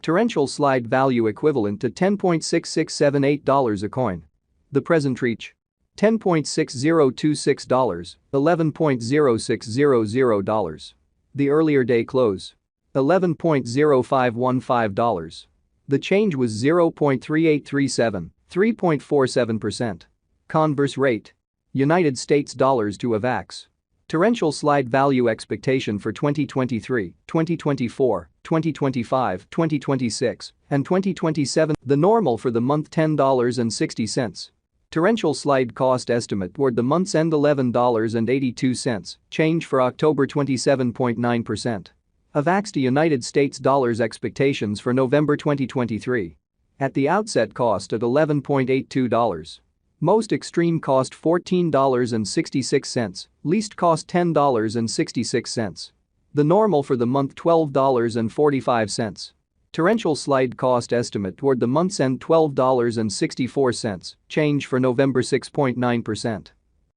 Torrential slide value equivalent to $10.6678 a coin. The present reach: $10.6026, $11.0600. The earlier day close: $11.0515. The change was 0.3837, 3.47%. Converse rate: United States dollars to Avax. Torrential slide value expectation for 2023, 2024, 2025, 2026, and 2027. The normal for the month $10.60. Torrential slide cost estimate toward the month's end $11.82, change for October 27.9%. Avax to United States dollars expectations for November 2023. At the outset cost at $11.82. Most extreme cost $14.66, least cost $10.66. The normal for the month $12.45. Torrential slide cost estimate toward the month's end $12.64, change for November 6.9%.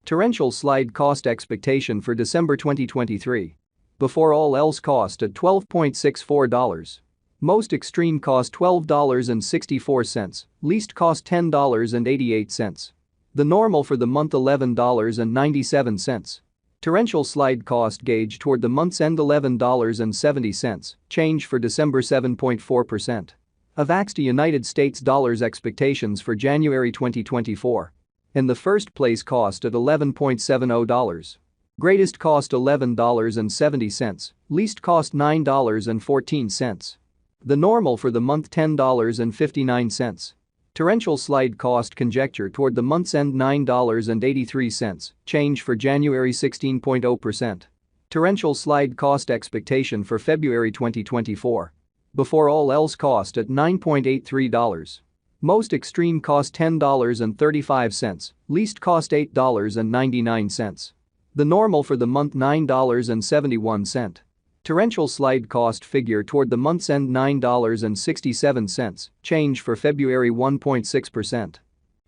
Torrential slide cost expectation for December 2023. Before all else cost at $12.64. Most extreme cost $12.64, least cost $10.88. The normal for the month $11.97. Torrential slide cost gauge toward the month's end $11.70, change for December 7.4%. Avax to United States dollars expectations for January 2024. In the first place cost at $11.70. Greatest cost $11.70, least cost $9.14. The normal for the month $10.59. Torrential slide cost conjecture toward the month's end $9.83, change for January 16.0%. Torrential slide cost expectation for February 2024. Before all else cost at $9.83. Most extreme cost $10.35, least cost $8.99. The normal for the month $9.71. Torrential slide cost figure toward the month's end $9.67, change for February 1.6%.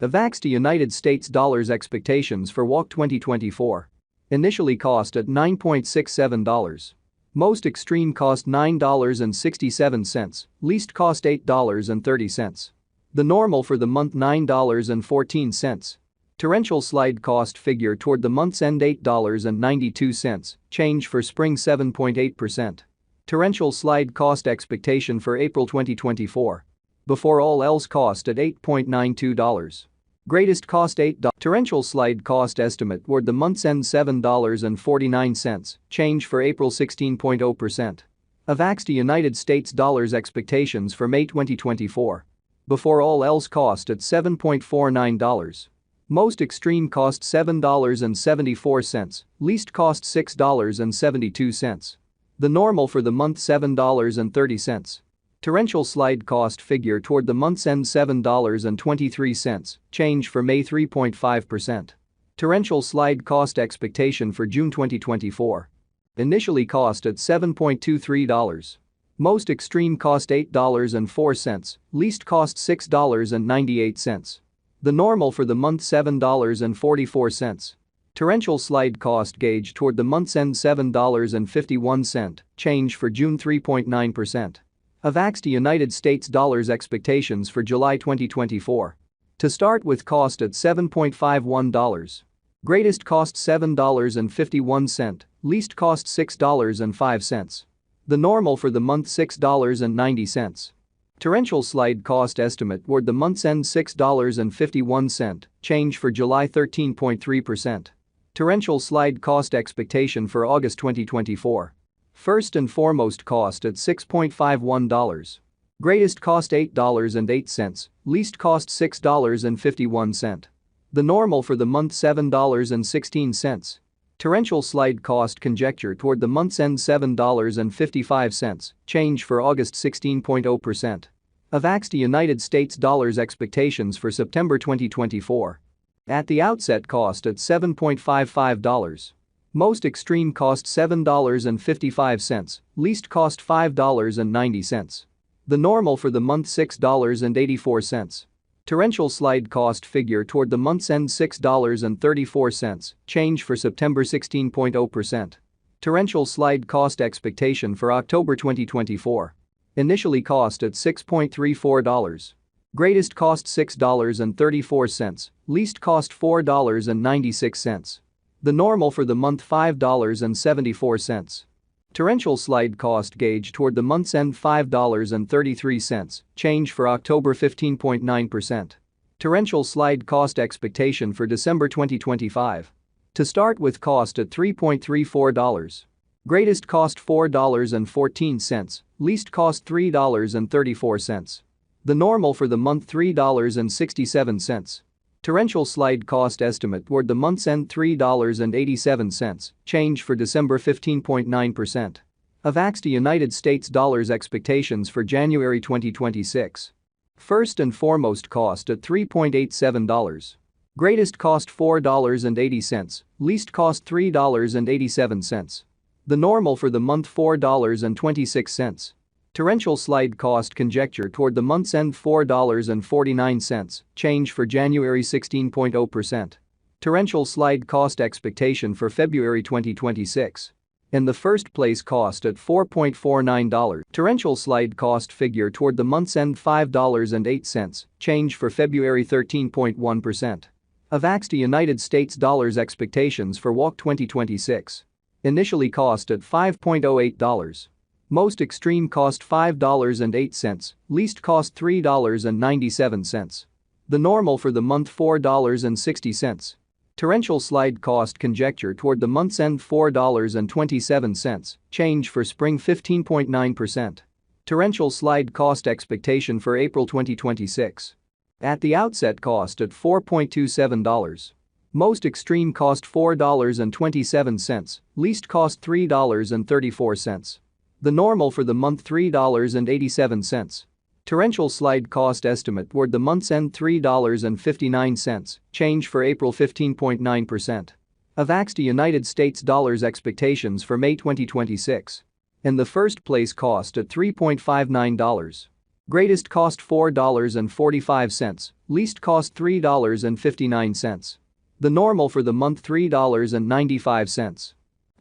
Avax to United States dollars expectations for WAC 2024. Initially cost at $9.67. Most extreme cost $9.67, least cost $8.30. The normal for the month $9.14. Torrential slide cost figure toward the month's end $8.92, change for spring 7.8%. Torrential slide cost expectation for April 2024. Before all else cost at $8.92. Greatest cost $8. Torrential slide cost estimate toward the month's end $7.49, change for April 16.0%. Avax to United States dollars expectations for May 2024. Before all else cost at $7.49. Most extreme cost $7.74, least cost $6.72. The normal for the month $7.30. Torrential slide cost figure toward the month's end $7.23, change for May 3.5%. Torrential slide cost expectation for June 2024. Initially cost at $7.23. Most extreme cost $8.04, least cost $6.98. The normal for the month $7.44. Torrential slide cost gauge toward the month's end $7.51, change for June 3.9%. Avax to United States dollars expectations for July 2024. To start with cost at $7.51. Greatest cost $7.51, least cost $6.05. The normal for the month $6.90. Torrential slide cost estimate toward the month's end $6.51, change for July 13.3%. Torrential slide cost expectation for August 2024. First and foremost cost at $6.51. Greatest cost $8.08, least cost $6.51. The normal for the month $7.16. Torrential slide cost conjecture toward the month's end $7.55, change for August 16.0%. Avax to United States dollars expectations for September 2024. At the outset cost at $7.55. Most extreme cost $7.55, least cost $5.90. The normal for the month $6.84. Torrential slide cost figure toward the month's end $6.34, change for September 16.0%. Torrential slide cost expectation for October 2024. Initially cost at $6.34. Greatest cost $6.34, least cost $4.96. The normal for the month $5.74. Torrential slide cost gauge toward the month's end $5.33, change for October 15.9%. Torrential slide cost expectation for December 2025. To start with, cost at $3.34. Greatest cost $4.14, least cost $3.34. The normal for the month $3.67. Torrential slide cost estimate toward the month's end $3.87, change for December 15.9%. Avax to United States dollars expectations for January 2026. First and foremost, cost at $3.87. Greatest cost $4.80, least cost $3.87. The normal for the month $4.26. Torrential slide cost conjecture toward the month's end $4.49, change for January 16.0%. Torrential slide cost expectation for February 2026. In the first place, cost at $4.49. Torrential slide cost figure toward the month's end $5.08, change for February 13.1%. Avax to United States dollars expectations for WAC 2026. Initially cost at $5.08. Most extreme cost $5.08, least cost $3.97. The normal for the month $4.60. Torrential slide cost conjecture toward the month's end $4.27, change for spring 15.9%. Torrential slide cost expectation for April 2026. At the outset, cost at $4.27. Most extreme cost $4.27, least cost $3.34. The normal for the month $3.87. Torrential slide cost estimate toward the month's end $3.59, change for April 15.9%. Avax to United States dollars expectations for May 2026. In the first place, cost at $3.59. Greatest cost $4.45, least cost $3.59. The normal for the month $3.95.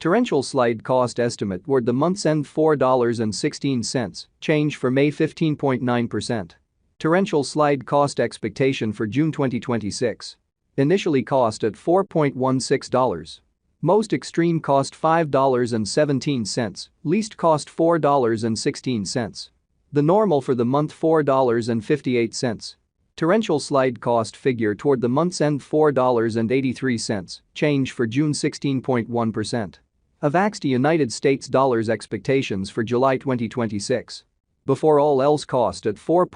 Torrential slide cost estimate toward the month's end $4.16, change for May 15.9%. Torrential slide cost expectation for June 2026. Initially cost at $4.16. Most extreme cost $5.17, least cost $4.16. The normal for the month $4.58. Torrential slide cost figure toward the month's end $4.83, change for June 16.1%. Avax to United States dollars expectations for July 2026. Before all else, cost at $4.